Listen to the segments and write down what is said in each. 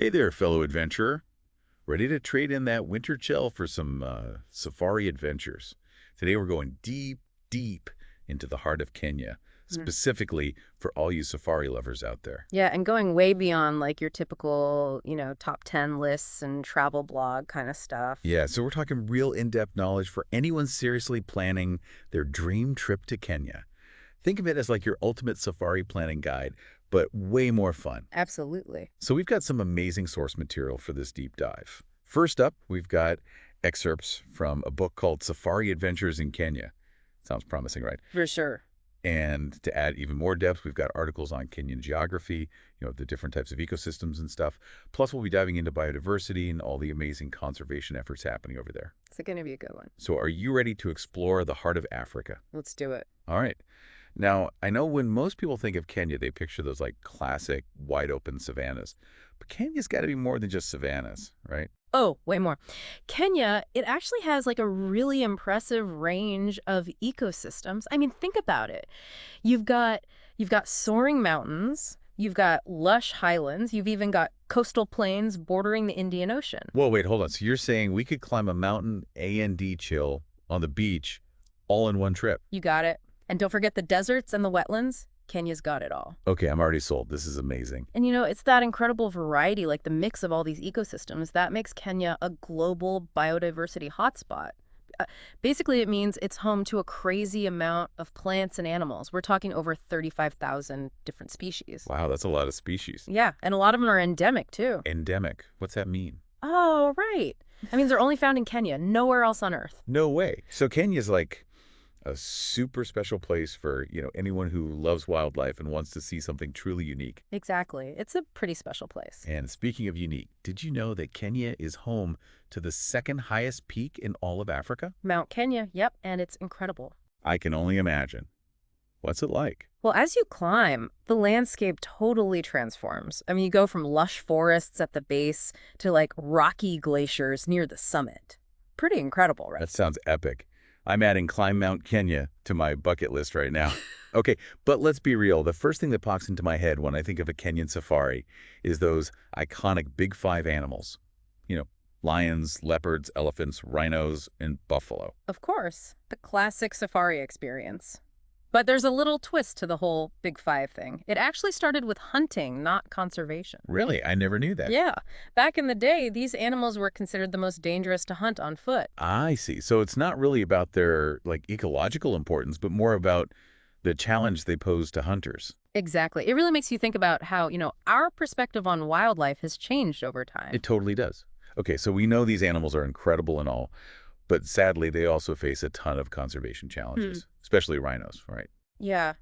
Hey there, fellow adventurer. Ready to trade in that winter chill for some safari adventures? Today we're going deep, deep into the heart of Kenya, Mm. specifically for all you safari lovers out there. Yeah, and going way beyond like your typical, top 10 lists and travel blog kind of stuff. Yeah, so we're talking real in-depth knowledge for anyone seriously planning their dream trip to Kenya. Think of it as like your ultimate safari planning guide, but way more fun. Absolutely. So we've got some amazing source material for this deep dive. First up, we've got excerpts from a book called Safari Adventures in Kenya. Sounds promising, right? For sure. And to add even more depth, we've got articles on Kenyan geography, the different types of ecosystems and stuff. Plus, we'll be diving into biodiversity and all the amazing conservation efforts happening over there. It's going to be a good one. So are you ready to explore the heart of Africa? Let's do it. All right. Now, I know when most people think of Kenya, they picture those like classic wide open savannas. But Kenya's got to be more than just savannas, right? Oh, way more. Kenya, it actually has like a really impressive range of ecosystems. I mean, think about it. You've got you've got soaring mountains, you've got lush highlands, you've even got coastal plains bordering the Indian Ocean. Whoa, wait, hold on. So you're saying we could climb a mountain A&D chill on the beach all in one trip? You got it. And don't forget the deserts and the wetlands. Kenya's got it all. Okay, I'm already sold. This is amazing. And it's that incredible variety, like the mix of all these ecosystems, that makes Kenya a global biodiversity hotspot. Uh, Basically, it means it's home to a crazy amount of plants and animals. We're talking over 35,000 different species. Wow, that's a lot of species. Yeah, and a lot of them are endemic, too. Endemic. What's that mean? Oh, right. That means they're only found in Kenya, nowhere else on Earth. No way. So Kenya's like a super special place for, anyone who loves wildlife and wants to see something truly unique. Exactly. It's a pretty special place. And speaking of unique, did you know that Kenya is home to the second highest peak in all of Africa? Mount Kenya, yep, and it's incredible. I can only imagine. What's it like? Well, as you climb, the landscape totally transforms. I mean, you go from lush forests at the base to like rocky glaciers near the summit. Pretty incredible, right? That sounds epic. I'm adding Climb Mount Kenya to my bucket list right now. Okay, but let's be real. The first thing that pops into my head when I think of a Kenyan safari is those iconic big five animals. Lions, leopards, elephants, rhinos, and buffalo. Of course, the classic safari experience. But there's a little twist to the whole Big Five thing. It actually started with hunting, not conservation. Really? I never knew that. Yeah, back in the day, these animals were considered the most dangerous to hunt on foot. I see. So it's not really about their ecological importance, but more about the challenge they pose to hunters. Exactly. It really makes you think about how, our perspective on wildlife has changed over time. It totally does. Okay, so we know these animals are incredible and all, but sadly they also face a ton of conservation challenges, especially rhinos, right? Yeah.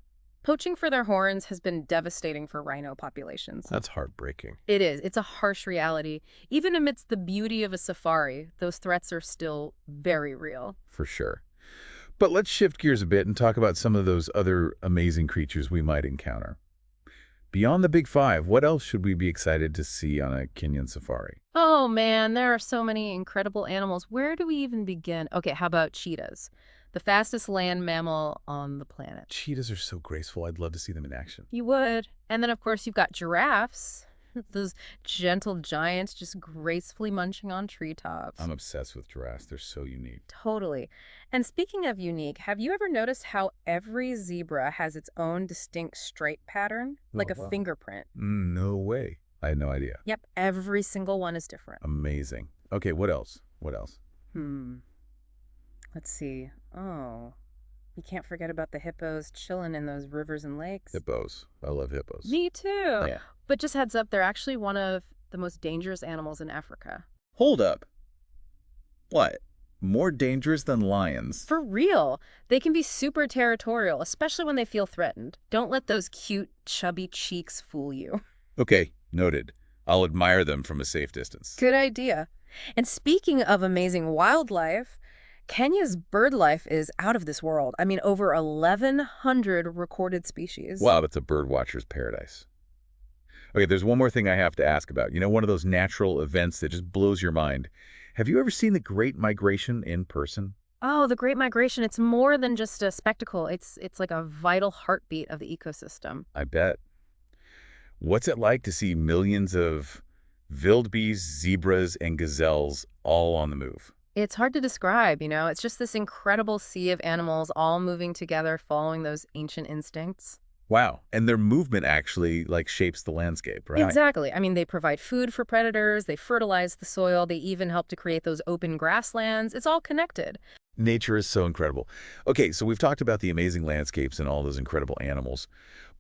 Poaching for their horns has been devastating for rhino populations. That's heartbreaking. It is. It's a harsh reality. Even amidst the beauty of a safari, those threats are still very real. For sure. But let's shift gears a bit and talk about some of those other amazing creatures we might encounter. Beyond the big five, what else should we be excited to see on a Kenyan safari? Oh man, there are so many incredible animals. Where do we even begin? Okay, how about cheetahs? The fastest land mammal on the planet. Cheetahs are so graceful. I'd love to see them in action. You would. And then, of course, you've got giraffes. Those gentle giants just gracefully munching on treetops. I'm obsessed with giraffes. They're so unique. Totally. And speaking of unique, have you ever noticed how every zebra has its own distinct stripe pattern? Like Oh, a wow. fingerprint. No way. I had no idea. Yep, every single one is different. Amazing. Okay, what else? What else? Let's see. Oh, you can't forget about the hippos chilling in those rivers and lakes. Hippos. I love hippos. Me too. Yeah. But just heads up, they're actually one of the most dangerous animals in Africa. Hold up. What? More dangerous than lions? For real. They can be super territorial, especially when they feel threatened. Don't let those cute, chubby cheeks fool you. Okay, noted. I'll admire them from a safe distance. Good idea. And speaking of amazing wildlife, Kenya's bird life is out of this world. I mean, over 1,100 recorded species. Wow, that's a bird watcher's paradise. Okay, there's one more thing I have to ask about. One of those natural events that just blows your mind. Have you ever seen the Great Migration in person? Oh, the Great Migration. It's more than just a spectacle. It's like a vital heartbeat of the ecosystem. I bet. What's it like to see millions of Wildebeest, zebras, and gazelles all on the move. It's hard to describe, It's just this incredible sea of animals all moving together, following those ancient instincts. Wow. And their movement actually like shapes the landscape, right? Exactly. I mean, they provide food for predators, they fertilize the soil, they even help to create those open grasslands. It's all connected. Nature is so incredible. Okay, so we've talked about the amazing landscapes and all those incredible animals,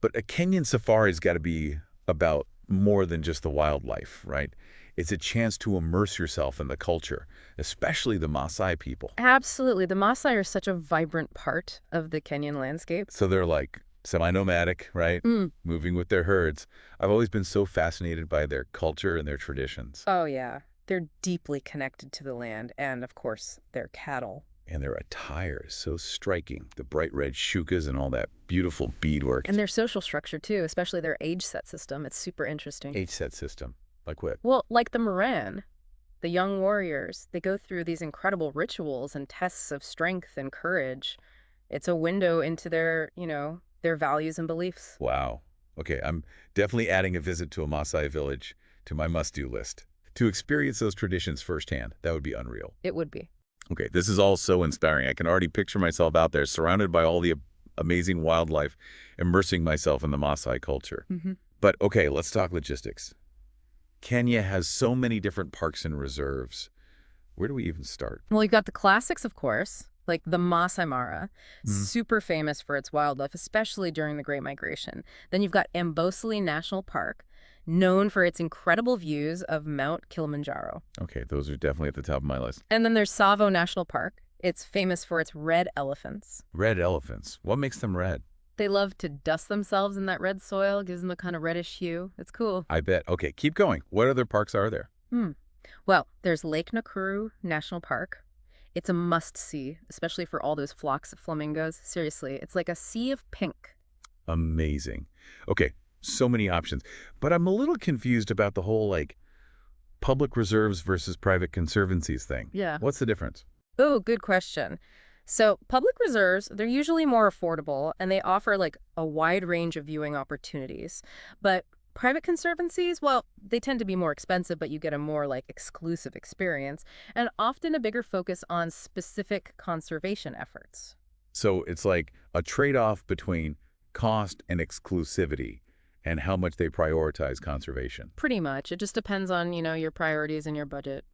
but a Kenyan safari's got to be about more than just the wildlife, right? It's a chance to immerse yourself in the culture, especially the Maasai people. Absolutely. The Maasai are such a vibrant part of the Kenyan landscape. So they're like semi-nomadic, right? Mm. Moving with their herds. I've always been so fascinated by their culture and their traditions. Oh, yeah. They're deeply connected to the land and, of course, their cattle. And their attire is so striking. The bright red shukas and all that beautiful beadwork. And their social structure, too, especially their age set system. It's super interesting. Age set system. Like what? Well, like the Moran, the young warriors, they go through these incredible rituals and tests of strength and courage. It's a window into their values and beliefs. Wow. Okay, I'm definitely adding a visit to a Maasai village to my must-do list. To experience those traditions firsthand, that would be unreal. It would be. Okay, this is all so inspiring. I can already picture myself out there surrounded by all the amazing wildlife, immersing myself in the Maasai culture. Mm-hmm. But okay, let's talk logistics. Kenya has so many different parks and reserves. Where do we even start? Well, you've got the classics, of course, like the Masai Mara, Mhm. super famous for its wildlife, especially during the Great Migration. Then you've got Amboseli National Park, known for its incredible views of Mount Kilimanjaro. Okay, those are definitely at the top of my list. And then there's Tsavo National Park. It's famous for its red elephants. Red elephants. What makes them red? They love to dust themselves in that red soil, gives them a kind of reddish hue. It's cool. I bet. Okay, keep going. What other parks are there? Well, there's Lake Nakuru National Park. It's a must-see, especially for all those flocks of flamingos. Seriously, it's like a sea of pink. Amazing. Okay, so many options. But I'm a little confused about the whole, like, public reserves versus private conservancies thing. Yeah. What's the difference? Oh, good question. So public reserves, they're usually more affordable and they offer like a wide range of viewing opportunities. But private conservancies, well, they tend to be more expensive, but you get a more like exclusive experience and often a bigger focus on specific conservation efforts. So it's like a trade-off between cost and exclusivity and how much they prioritize conservation. Pretty much. It just depends on, your priorities and your budget.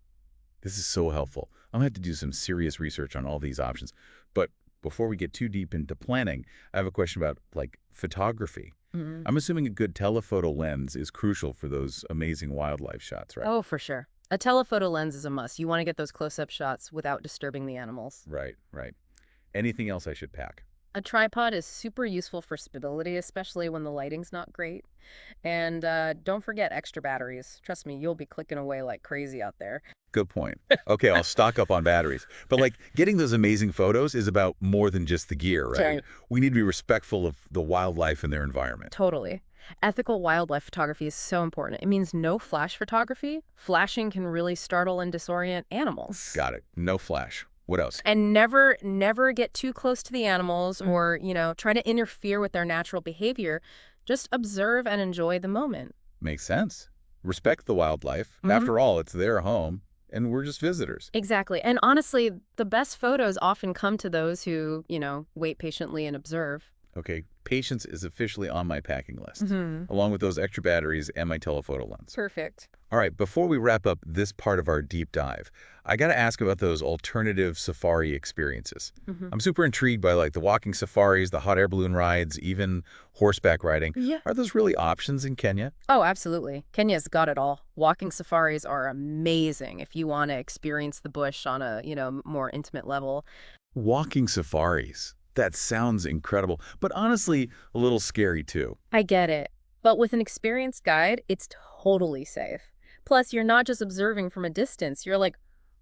This is so helpful. I'm going to have to do some serious research on all these options. But before we get too deep into planning, I have a question about, like, photography. Mhm. I'm assuming a good telephoto lens is crucial for those amazing wildlife shots, right? Oh, for sure. A telephoto lens is a must. You want to get those close-up shots without disturbing the animals. Right, right. Anything else I should pack? A tripod is super useful for stability, especially when the lighting's not great. And don't forget extra batteries. Trust me, you'll be clicking away like crazy out there. Good point. Okay, I'll stock up on batteries. But, like, getting those amazing photos is about more than just the gear, right? Right. We need to be respectful of the wildlife and their environment. Totally. Ethical wildlife photography is so important. It means no flash photography. Flashing can really startle and disorient animals. Got it. No flash. What else? And never get too close to the animals or, try to interfere with their natural behavior. Just observe and enjoy the moment. Makes sense. Respect the wildlife. Mhm. After all, it's their home, and we're just visitors. Exactly. And honestly, the best photos often come to those who, wait patiently and observe. Okay, patience is officially on my packing list, Mm-hmm. along with those extra batteries and my telephoto lens. Perfect. All right, before we wrap up this part of our deep dive, I got to ask about those alternative safari experiences. Mm-hmm. I'm super intrigued by, like, the walking safaris, the hot air balloon rides, even horseback riding. Yeah. Are those really options in Kenya? Oh, absolutely. Kenya's got it all. Walking safaris are amazing if you want to experience the bush on a, more intimate level. Walking safaris. That sounds incredible, but honestly, a little scary too. I get it. But with an experienced guide, it's totally safe. Plus, you're not just observing from a distance. You're like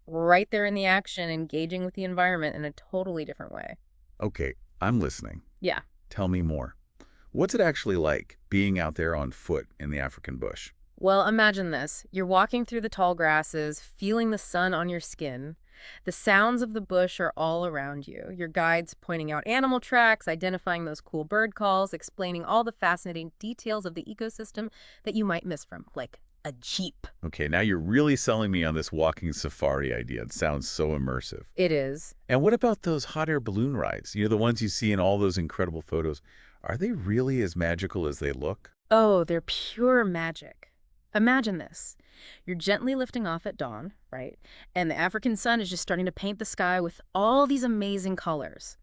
right there in the action, engaging with the environment in a totally different way. Okay, I'm listening. Yeah. Tell me more. What's it actually like being out there on foot in the African bush? Well, imagine this. You're walking through the tall grasses, feeling the sun on your skin. The sounds of the bush are all around you. Your guide's pointing out animal tracks, identifying those cool bird calls, explaining all the fascinating details of the ecosystem that you might miss from, like a jeep. Okay, now you're really selling me on this walking safari idea. It sounds so immersive. It is. And what about those hot air balloon rides? You know, the ones you see in all those incredible photos. Are they really as magical as they look? Oh, they're pure magic. Imagine this. You're gently lifting off at dawn, right? And the African sun is just starting to paint the sky with all these amazing colors,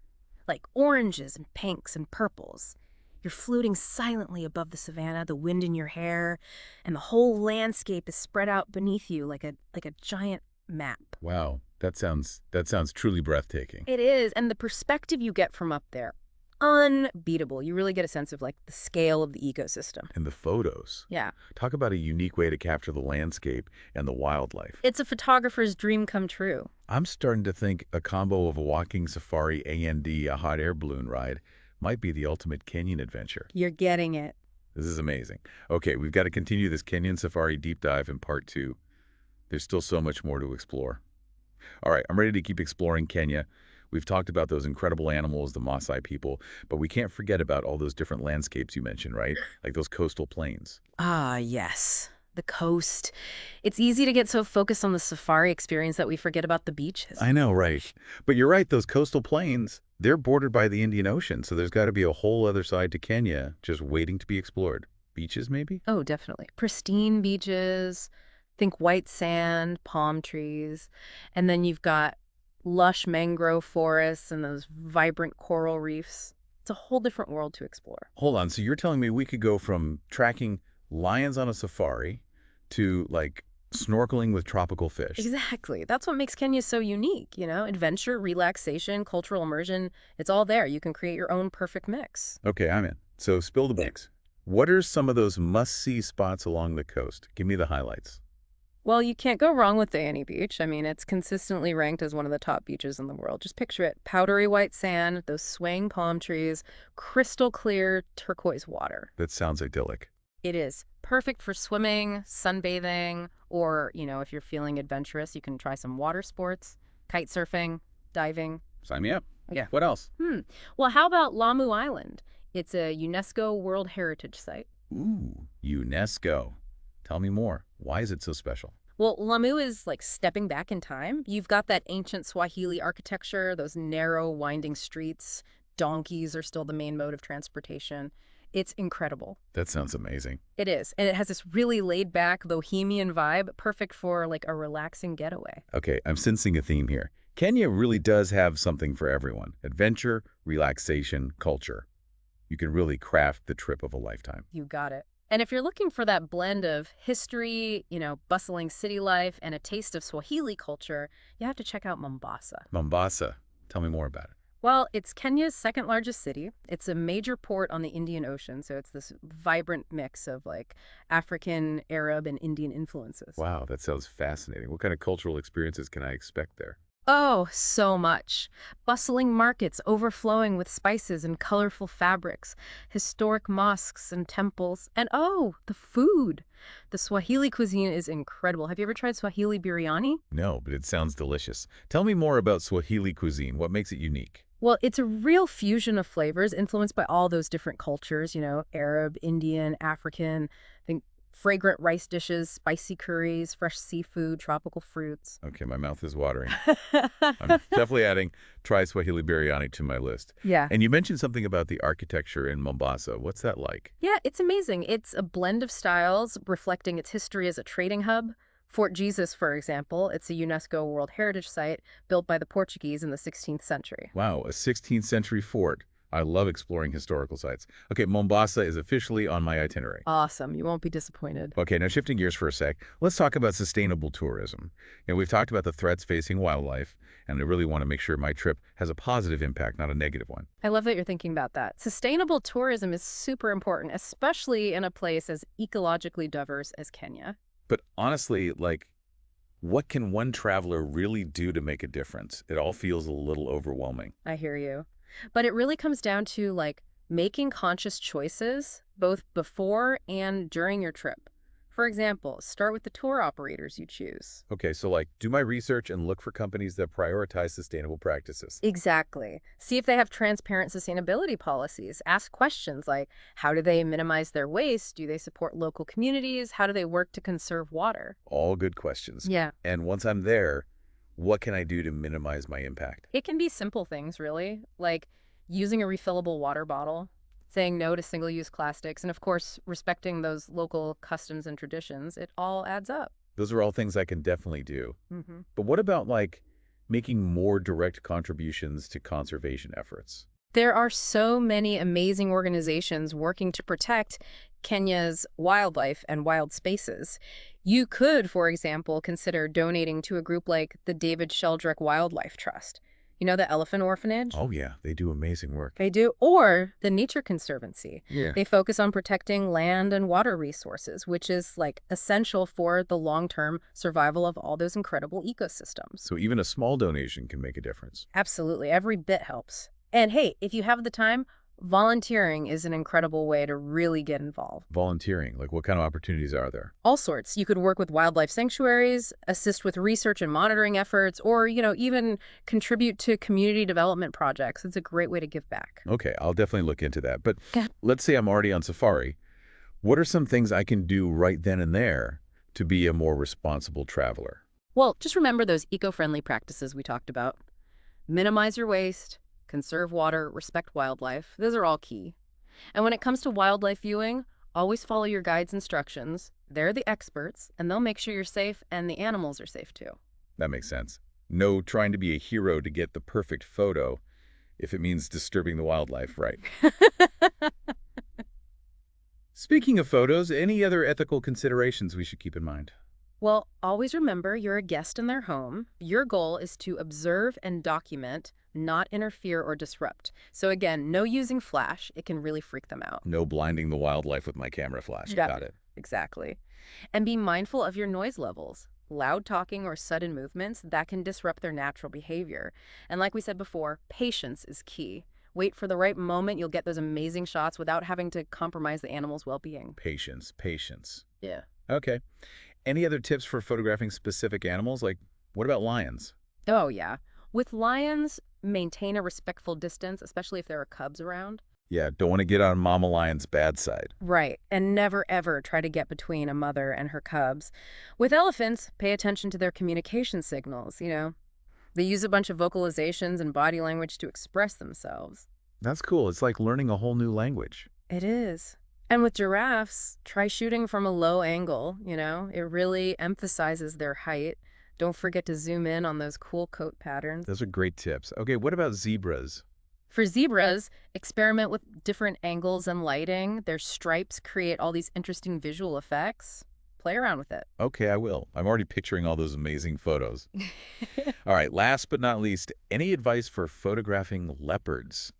like oranges and pinks and purples. You're floating silently above the savannah, the wind in your hair, and the whole landscape is spread out beneath you like a giant map. Wow, that sounds truly breathtaking. It is, and the perspective you get from up there, unbeatable. You really get a sense of like the scale of the ecosystem. And the photos. Yeah. Talk about a unique way to capture the landscape and the wildlife. It's a photographer's dream come true. I'm starting to think a combo of a walking safari and a hot air balloon ride might be the ultimate Kenyan adventure. You're getting it. This is amazing. Okay, we've got to continue this Kenyan safari deep dive in part 2. There's still so much more to explore. All right, I'm ready to keep exploring Kenya. We've talked about those incredible animals, the Maasai people, but we can't forget about all those different landscapes you mentioned, right? Like those coastal plains. Ah, yes. The coast. It's easy to get so focused on the safari experience that we forget about the beaches. I know, right? But you're right, those coastal plains, they're bordered by the Indian Ocean, so there's got to be a whole other side to Kenya just waiting to be explored. Beaches, maybe? Oh, definitely. Pristine beaches, think white sand, palm trees, and then you've got lush mangrove forests and those vibrant coral reefs. It's a whole different world to explore. Hold on, so you're telling me we could go from tracking lions on a safari to, like, snorkeling with tropical fish? Exactly. That's what makes Kenya so unique, you know? Adventure, relaxation, cultural immersion, it's all there. You can create your own perfect mix. Okay, I'm in. So spill the beans. What are some of those must-see spots along the coast? Give me the highlights. Well, you can't go wrong with Diani Beach. I mean, it's consistently ranked as one of the top beaches in the world. Just picture it. Powdery white sand, those swaying palm trees, crystal clear turquoise water. That sounds idyllic. It is perfect for swimming, sunbathing, or, you know, if you're feeling adventurous, you can try some water sports, kite surfing, diving. Sign me up. Yeah. What else? Well, how about Lamu Island? It's a UNESCO World Heritage Site. Ooh, UNESCO. Tell me more. Why is it so special? Well, Lamu is like stepping back in time. You've got that ancient Swahili architecture, those narrow, winding streets. Donkeys are still the main mode of transportation. It's incredible. That sounds amazing. It is. And it has this really laid-back, bohemian vibe, perfect for like a relaxing getaway. Okay, I'm sensing a theme here. Kenya really does have something for everyone. Adventure, relaxation, culture. You can really craft the trip of a lifetime. You got it. And if you're looking for that blend of history, you know, bustling city life, and a taste of Swahili culture, you have to check out Mombasa. Mombasa. Tell me more about it. Well, it's Kenya's second largest city. It's a major port on the Indian Ocean, so it's this vibrant mix of like African, Arab, and Indian influences. Wow, that sounds fascinating. What kind of cultural experiences can I expect there? Oh, so much. Bustling markets overflowing with spices and colorful fabrics, historic mosques and temples, and oh, the food. The Swahili cuisine is incredible. Have you ever tried Swahili biryani? No, but it sounds delicious. Tell me more about Swahili cuisine. What makes it unique? Well, it's a real fusion of flavors influenced by all those different cultures, you know, Arab, Indian, African. Think fragrant rice dishes, spicy curries, fresh seafood, tropical fruits. Okay, my mouth is watering. I'm definitely adding try Swahili biryani to my list. Yeah. And you mentioned something about the architecture in Mombasa. What's that like? Yeah, it's amazing. It's a blend of styles reflecting its history as a trading hub. Fort Jesus, for example, it's a UNESCO World Heritage Site built by the Portuguese in the 16th century. Wow, a 16th century fort. I love exploring historical sites. Okay, Mombasa is officially on my itinerary. Awesome. You won't be disappointed. Okay, now shifting gears for a sec, let's talk about sustainable tourism. You know, we've talked about the threats facing wildlife, and I really want to make sure my trip has a positive impact, not a negative one. I love that you're thinking about that. Sustainable tourism is super important, especially in a place as ecologically diverse as Kenya. But honestly, like, what can one traveler really do to make a difference? It all feels a little overwhelming. I hear you. But it really comes down to like making conscious choices both before and during your trip. For For example, start with the tour operators you choose. Okay, so like do my research and look for companies that prioritize sustainable practices. Exactly. See if they have transparent sustainability policies. Ask questions like, how do they minimize their waste? Do they support local communities? How do they work to conserve water? All good questions. Yeah. And once I'm there, what can I do to minimize my impact? It can be simple things, really, like using a refillable water bottle, saying no to single-use plastics, and of course, respecting those local customs and traditions. It all adds up. Those are all things I can definitely do. Hmm. But what about like making more direct contributions to conservation efforts? There are so many amazing organizations working to protect Kenya's wildlife and wild spaces. You could, for example, consider donating to a group like the David Sheldrick Wildlife Trust. You know, the elephant orphanage? Oh yeah, they do amazing work. They do. Or the Nature Conservancy. Yeah. They focus on protecting land and water resources, which is like essential for the long-term survival of all those incredible ecosystems. So even a small donation can make a difference. Absolutely. Every bit helps. And hey, if you have the time, volunteering is an incredible way to really get involved. Volunteering, like what kind of opportunities are there? All sorts. You could work with wildlife sanctuaries, assist with research and monitoring efforts, or, even contribute to community development projects. It's a great way to give back. Okay, I'll definitely look into that. But Yeah. let's say I'm already on safari. What are some things I can do right then and there to be a more responsible traveler? Well, just remember those eco-friendly practices we talked about. Minimize your waste, conserve water, respect wildlife. Those are all key. And when it comes to wildlife viewing, always follow your guide's instructions. They're the experts, and they'll make sure you're safe and the animals are safe too. That makes sense. No trying to be a hero to get the perfect photo if it means disturbing the wildlife, right? Speaking of photos, any other ethical considerations we should keep in mind? Well, always remember you're a guest in their home. Your goal is to observe and document, not interfere or disrupt. So again, no using flash. It can really freak them out. No blinding the wildlife with my camera flash. Yeah. Got it. Exactly. And be mindful of your noise levels. Loud talking or sudden movements, that can disrupt their natural behavior. And like we said before, patience is key. Wait for the right moment. You'll get those amazing shots without having to compromise the animal's well-being. Patience, patience. Yeah. Okay. Any other tips for photographing specific animals? Like, what about lions? Oh, yeah. With lions, maintain a respectful distance, especially if there are cubs around. Yeah, don't want to get on Mama Lion's bad side. Right. And never, ever try to get between a mother and her cubs. With elephants, pay attention to their communication signals, They use a bunch of vocalizations and body language to express themselves. That's cool. It's like learning a whole new language. It is. And with giraffes, try shooting from a low angle, It really emphasizes their height. Don't forget to zoom in on those cool coat patterns. Those are great tips. Okay, what about zebras? For zebras, experiment with different angles and lighting. Their stripes create all these interesting visual effects. Play around with it. Okay, I will. I'm already picturing all those amazing photos. All right, last but not least, any advice for photographing leopards?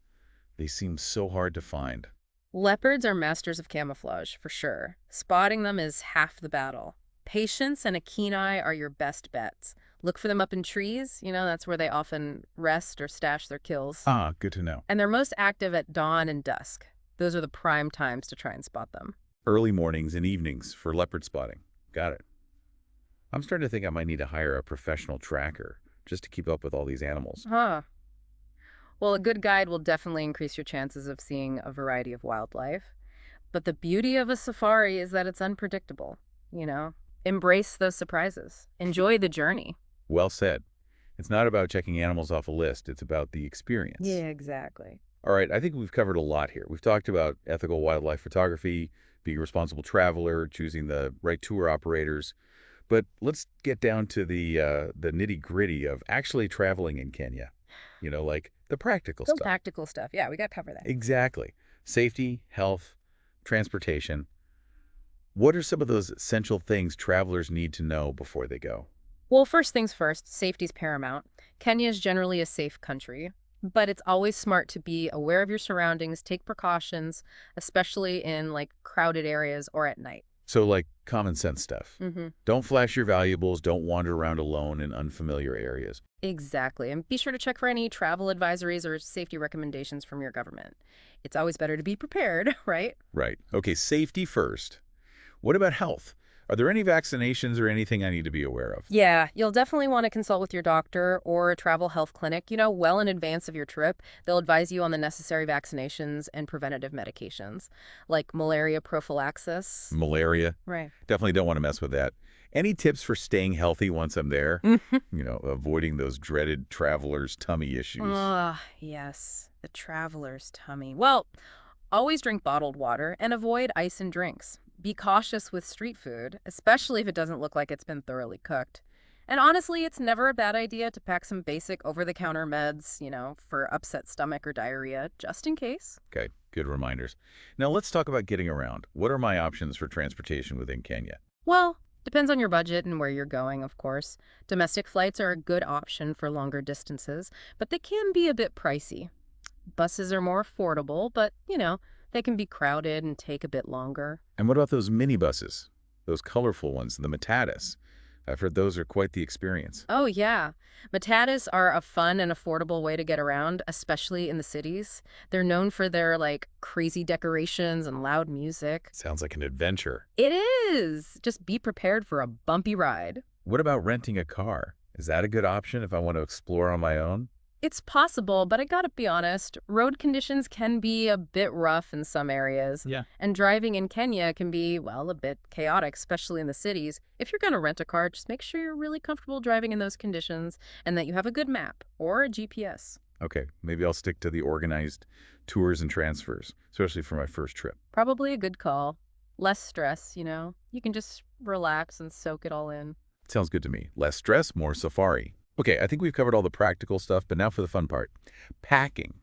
They seem so hard to find. Leopards are masters of camouflage, for sure. Spotting them is half the battle. Patience and a keen eye are your best bets. Look for them up in trees. That's where they often rest or stash their kills. Ah, good to know. And they're most active at dawn and dusk. Those are the prime times to try and spot them. Early mornings and evenings for leopard spotting. Got it. I'm starting to think I might need to hire a professional tracker just to keep up with all these animals. Huh. Well, a good guide will definitely increase your chances of seeing a variety of wildlife. But the beauty of a safari is that it's unpredictable, Embrace those surprises. Enjoy the journey. Well said. It's not about checking animals off a list. It's about the experience. Yeah, exactly. All right, I think we've covered a lot here. We've talked about ethical wildlife photography, being a responsible traveler, choosing the right tour operators. But let's get down to the nitty-gritty of actually traveling in Kenya. Like the practical So stuff. practical stuff. Yeah, we got to cover that. Exactly. Safety, health, transportation. What are some of those essential things travelers need to know before they go? Well, first things first, safety's paramount. Kenya is generally a safe country, but it's always smart to be aware of your surroundings, take precautions, especially in crowded areas or at night. So like common sense stuff. Mm-hmm. Don't flash your valuables. Don't wander around alone in unfamiliar areas. Exactly. And be sure to check for any travel advisories or safety recommendations from your government. It's always better to be prepared, right? Right. Okay, safety first. What about health? Are there any vaccinations or anything I need to be aware of? Yeah, you'll definitely want to consult with your doctor or a travel health clinic, well in advance of your trip. They'll advise you on the necessary vaccinations and preventative medications, like malaria prophylaxis. Malaria? Right. Definitely don't want to mess with that. Any tips for staying healthy once I'm there? Avoiding those dreaded traveler's tummy issues. Yes, the traveler's tummy. Well, always drink bottled water and avoid ice and drinks. Be cautious with street food, especially if it doesn't look like it's been thoroughly cooked. And honestly, it's never a bad idea to pack some basic over-the-counter meds, for upset stomach or diarrhea, just in case. Okay, good reminders. Now let's talk about getting around. What are my options for transportation within Kenya? Well, depends on your budget and where you're going, of course. Domestic flights are a good option for longer distances, but they can be a bit pricey. Buses are more affordable, but, they can be crowded and take a bit longer. And what about those minibuses? Those colorful ones, the Matatus? I've heard those are quite the experience. Oh, yeah. Matatus are a fun and affordable way to get around, especially in the cities. They're known for their, crazy decorations and loud music. Sounds like an adventure. It is! Just be prepared for a bumpy ride. What about renting a car? Is that a good option if I want to explore on my own? It's possible, but I gotta be honest, road conditions can be a bit rough in some areas. Yeah. And driving in Kenya can be, a bit chaotic, especially in the cities. If you're gonna rent a car, just make sure you're really comfortable driving in those conditions and that you have a good map or a GPS. Okay, maybe I'll stick to the organized tours and transfers, especially for my first trip. Probably a good call. Less stress, You can just relax and soak it all in. Sounds good to me. Less stress, more safari. Okay, I think we've covered all the practical stuff, but now for the fun part. Packing.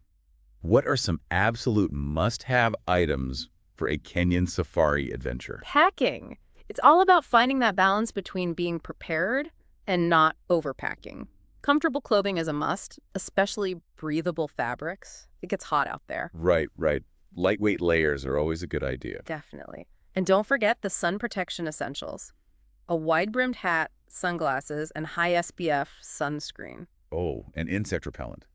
What are some absolute must-have items for a Kenyan safari adventure? Packing. It's all about finding that balance between being prepared and not overpacking. Comfortable clothing is a must, especially breathable fabrics. It gets hot out there. Right. Lightweight layers are always a good idea. Definitely. And don't forget the sun protection essentials. A wide-brimmed hat, sunglasses, and high SPF sunscreen. Oh, and insect repellent.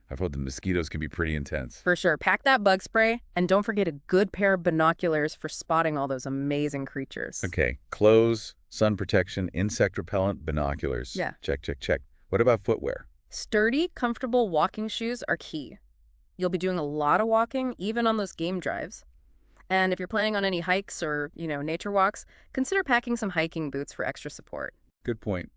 I've heard the mosquitoes can be pretty intense. For sure. Pack that bug spray, and don't forget a good pair of binoculars for spotting all those amazing creatures. Okay, clothes, sun protection, insect repellent, binoculars. Yeah. Check. What about footwear? Sturdy, comfortable walking shoes are key. You'll be doing a lot of walking, even on those game drives. And if you're planning on any hikes or, nature walks, consider packing some hiking boots for extra support. Good point.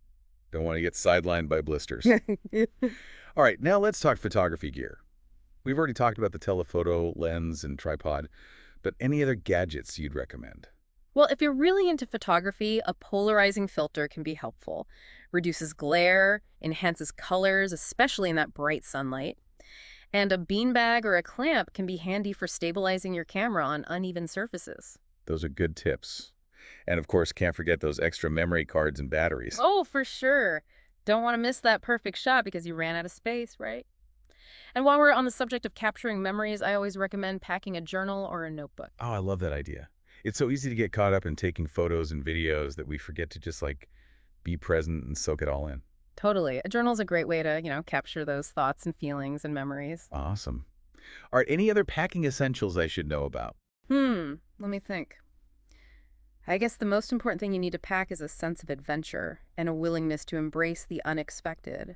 Don't want to get sidelined by blisters. All right, now let's talk photography gear. We've already talked about the telephoto lens and tripod, but any other gadgets you'd recommend? Well, if you're really into photography, a polarizing filter can be helpful. Reduces glare, enhances colors, especially in that bright sunlight. And a beanbag or a clamp can be handy for stabilizing your camera on uneven surfaces. Those are good tips. And of course, can't forget those extra memory cards and batteries. Oh, for sure. Don't want to miss that perfect shot because you ran out of space, right? And while we're on the subject of capturing memories, I always recommend packing a journal or a notebook. Oh, I love that idea. It's so easy to get caught up in taking photos and videos that we forget to just be present and soak it all in. Totally. A journal's a great way to, capture those thoughts and feelings and memories. Awesome. All right, any other packing essentials I should know about? Let me think. I guess the most important thing you need to pack is a sense of adventure and a willingness to embrace the unexpected.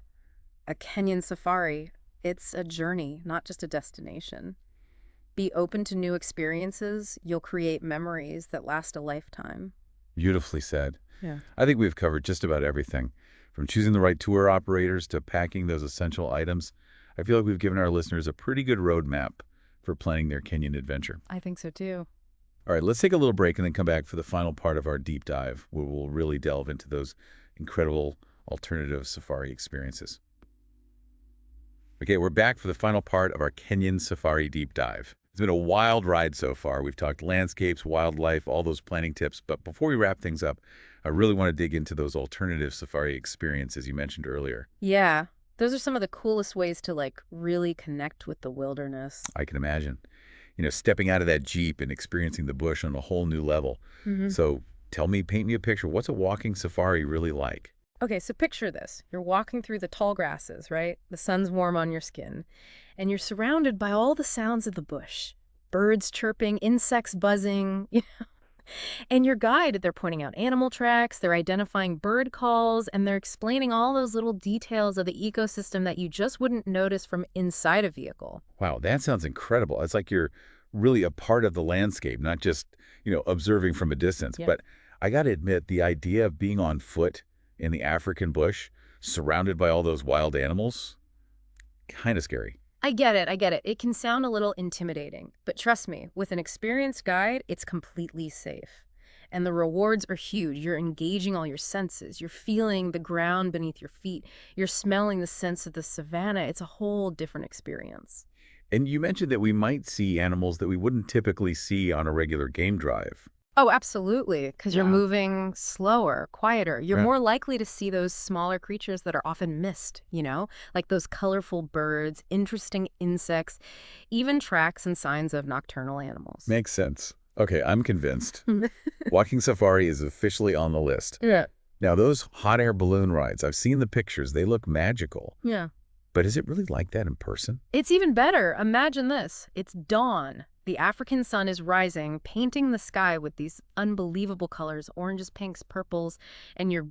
A Kenyan safari, it's a journey, not just a destination. Be open to new experiences. You'll create memories that last a lifetime. Beautifully said. Yeah. I think we've covered just about everything. From choosing the right tour operators to packing those essential items, I feel like we've given our listeners a pretty good roadmap for planning their Kenyan adventure. I think so too. All right, let's take a little break and then come back for the final part of our deep dive, where we'll really delve into those incredible alternative safari experiences. Okay, we're back for the final part of our Kenyan safari deep dive. It's been a wild ride so far. We've talked landscapes, wildlife, all those planning tips. But before we wrap things up, I really want to dig into those alternative safari experiences you mentioned earlier. Yeah, those are some of the coolest ways to really connect with the wilderness. I can imagine. Stepping out of that Jeep and experiencing the bush on a whole new level. So paint me a picture. What's a walking safari really like? Okay, so picture this. You're walking through the tall grasses, right? The sun's warm on your skin. And you're surrounded by all the sounds of the bush. Birds chirping, insects buzzing. And your guide, they're pointing out animal tracks, they're identifying bird calls, and they're explaining all those little details of the ecosystem that you just wouldn't notice from inside a vehicle. Wow, that sounds incredible. It's like you're really a part of the landscape, not just, observing from a distance. Yeah. But I got to admit, the idea of being on foot in the African bush, surrounded by all those wild animals, kind of scary. I get it, I get it. It can sound a little intimidating, but trust me, with an experienced guide, it's completely safe. And the rewards are huge. You're engaging all your senses. You're feeling the ground beneath your feet. You're smelling the scents of the savannah. It's a whole different experience. And you mentioned that we might see animals that we wouldn't typically see on a regular game drive. Oh, absolutely, because you're Wow. moving slower, quieter. You're Yeah. more likely to see those smaller creatures that are often missed, like those colorful birds, interesting insects, even tracks and signs of nocturnal animals. Makes sense. Okay, I'm convinced. Walking safari is officially on the list. Yeah. Now, those hot air balloon rides, I've seen the pictures. They look magical. Yeah. But is it really like that in person? It's even better. Imagine this. It's dawn. The African sun is rising, painting the sky with these unbelievable colors, oranges, pinks, purples, and you're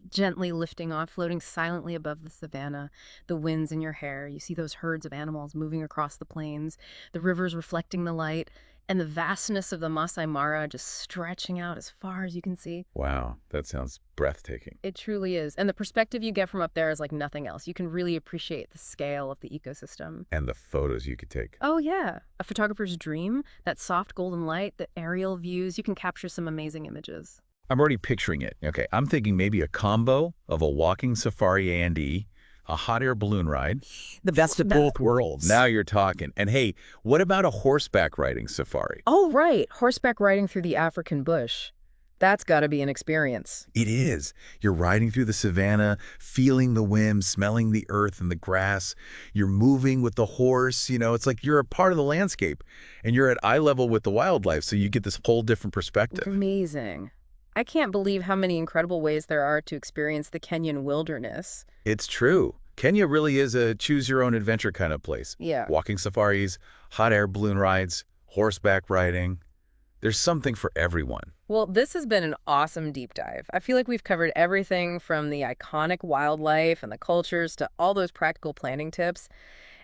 gently lifting off, floating silently above the savannah, the winds in your hair. You see those herds of animals moving across the plains, the rivers reflecting the light, and the vastness of the Masai Mara just stretching out as far as you can see. Wow, that sounds breathtaking. It truly is. And the perspective you get from up there is like nothing else. You can really appreciate the scale of the ecosystem. And the photos you could take. Oh, yeah. A photographer's dream, that soft golden light, the aerial views, you can capture some amazing images. I'm already picturing it. Okay, I'm thinking maybe a combo of a walking safari A&E, a hot air balloon ride. The best of both worlds. Now you're talking. And hey, what about a horseback riding safari? Oh, right. Horseback riding through the African bush. That's got to be an experience. It is. You're riding through the savannah, feeling the wind, smelling the earth and the grass. You're moving with the horse. It's like you're a part of the landscape and you're at eye level with the wildlife. So you get this whole different perspective. Amazing. I can't believe how many incredible ways there are to experience the Kenyan wilderness. It's true. Kenya really is a choose-your-own-adventure kind of place. Yeah. Walking safaris, hot air balloon rides, horseback riding. There's something for everyone. Well, this has been an awesome deep dive. I feel like we've covered everything from the iconic wildlife and the cultures to all those practical planning tips.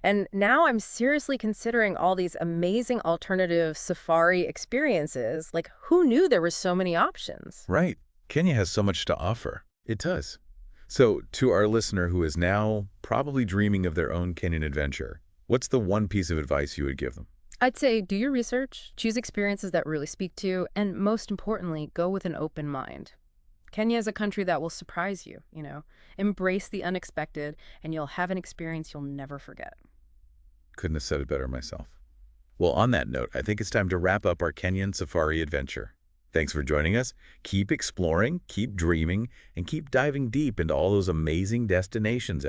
And now I'm seriously considering all these amazing alternative safari experiences. Like, who knew there were so many options? Right. Kenya has so much to offer. It does. So, to our listener who is now probably dreaming of their own Kenyan adventure, what's the one piece of advice you would give them? I'd say do your research, choose experiences that really speak to you, and most importantly, go with an open mind. Kenya is a country that will surprise you, Embrace the unexpected, and you'll have an experience you'll never forget. Couldn't have said it better myself. Well, on that note, I think it's time to wrap up our Kenyan safari adventure. Thanks for joining us. Keep exploring, keep dreaming, and keep diving deep into all those amazing destinations